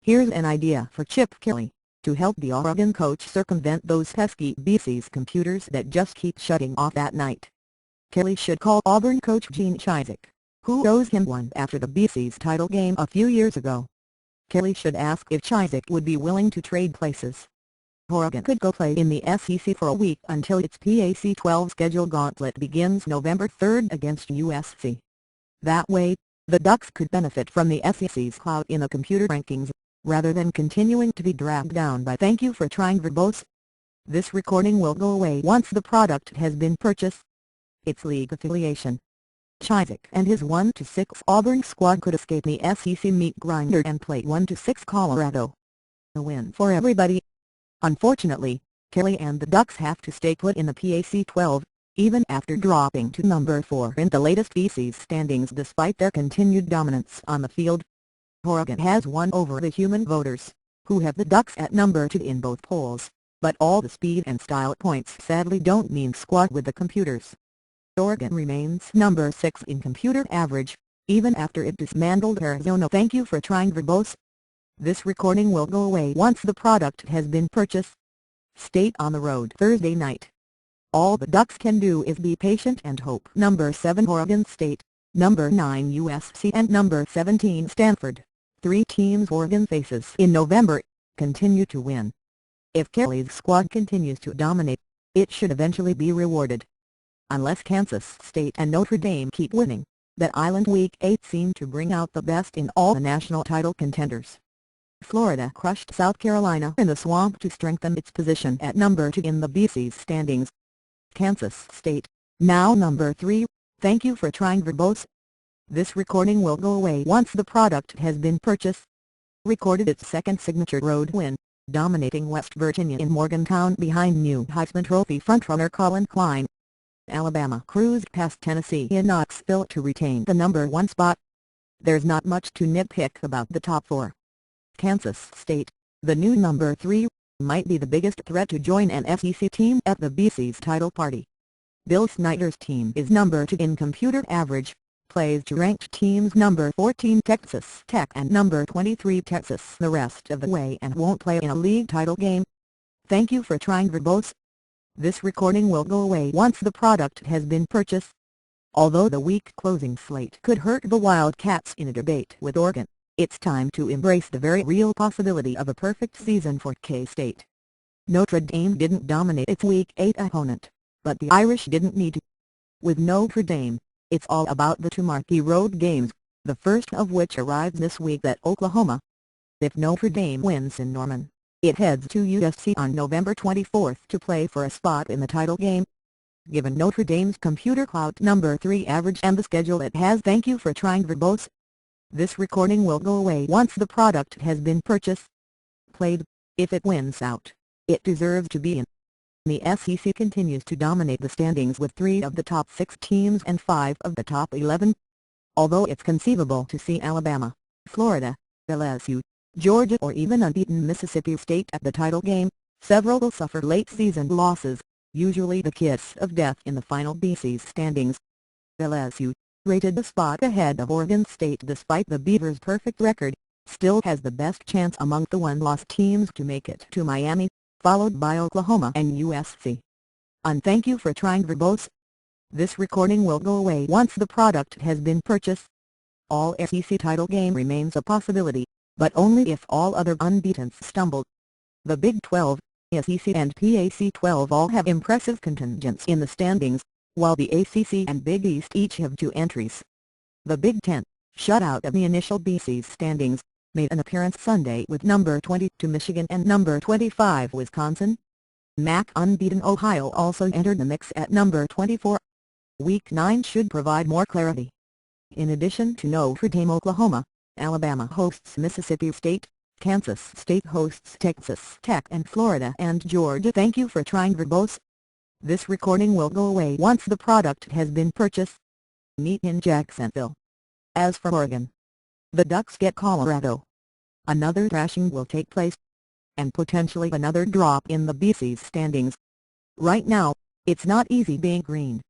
Here's an idea for Chip Kelly, to help the Oregon coach circumvent those pesky BCS computers that just keep shutting off at night. Kelly should call Auburn coach Gene Chizik, who owes him one after the BCS title game a few years ago. Kelly should ask if Chizik would be willing to trade places. Oregon could go play in the SEC for a week until its Pac-12 schedule gauntlet begins November 3 against USC. That way, the Ducks could benefit from the SEC's clout in the computer rankings, rather than continuing to be dragged down by "Thank you for trying" verbose. This recording will go away once the product has been purchased. Its league affiliation. Chizik and his 1-6 Auburn squad could escape the SEC meat grinder and play 1-6 Colorado. A win for everybody. Unfortunately, Kelly and the Ducks have to stay put in the Pac-12, even after dropping to number 4 in the latest BCS standings despite their continued dominance on the field. Oregon has won over the human voters, who have the Ducks at number 2 in both polls, but all the speed and style points sadly don't mean squat with the computers. Oregon remains number 6 in computer average, even after it dismantled Arizona. Thank you for trying verbose. This recording will go away once the product has been purchased. State on the road Thursday night. All the Ducks can do is be patient and hope number 7 Oregon State, number 9 USC and number 17 Stanford, 3 teams Oregon faces in November, continue to win. If Kelly's squad continues to dominate, it should eventually be rewarded. Unless Kansas State and Notre Dame keep winning, that Island Week 8 seemed to bring out the best in all the national title contenders. Florida crushed South Carolina in the Swamp to strengthen its position at number 2 in the BCS standings. Kansas State, now number 3, thank you for trying verbose. This recording will go away once the product has been purchased. Recorded its second signature road win, dominating West Virginia in Morgantown behind new Heisman Trophy frontrunner Colin Klein. Alabama cruised past Tennessee in Knoxville to retain the number 1 spot. There's not much to nitpick about the top 4. Kansas State, the new number 3, might be the biggest threat to join an SEC team at the BCS title party. Bill Snyder's team is number 2 in computer average, plays to ranked teams number 14 Texas Tech and number 23 Texas the rest of the way and won't play in a league title game. Thank you for trying verbose. This recording will go away once the product has been purchased. Although the week closing slate could hurt the Wildcats in a debate with Oregon, it's time to embrace the very real possibility of a perfect season for K-State. Notre Dame didn't dominate its Week 8 opponent, but the Irish didn't need to. With Notre Dame, it's all about the 2 marquee road games, the first of which arrives this week at Oklahoma. If Notre Dame wins in Norman, it heads to USC on November 24 to play for a spot in the title game. Given Notre Dame's computer clout number 3 average and the schedule it has, thank you for trying verbose. This recording will go away once the product has been purchased. Played, if it wins out, it deserves to be in. The SEC continues to dominate the standings with 3 of the top 6 teams and 5 of the top 11. Although it's conceivable to see Alabama, Florida, LSU, Georgia or even unbeaten Mississippi State at the title game, several will suffer late-season losses, usually the kiss of death in the final BCS standings. LSU, rated a spot ahead of Oregon State despite the Beavers' perfect record, still has the best chance among the one-loss teams to make it to Miami, followed by Oklahoma and USC. Thank you for trying verbose. This recording will go away once the product has been purchased. All SEC title game remains a possibility, but only if all other unbeatens stumble. The Big 12, SEC and Pac-12 all have impressive contingents in the standings, while the ACC and Big East each have 2 entries. The Big 10, shut out of the initial BCS standings, made an appearance Sunday with number 22 Michigan and number 25 Wisconsin. MAC unbeaten Ohio also entered the mix at number 24. Week 9 should provide more clarity. In addition to Notre Dame, Oklahoma, Alabama hosts Mississippi State, Kansas State hosts Texas Tech and Florida and Georgia. Thank you for trying verbose. This recording will go away once the product has been purchased. Meet in Jacksonville. As for Oregon, the Ducks get Colorado. Another thrashing will take place, and potentially another drop in the BCS standings. Right now, it's not easy being green.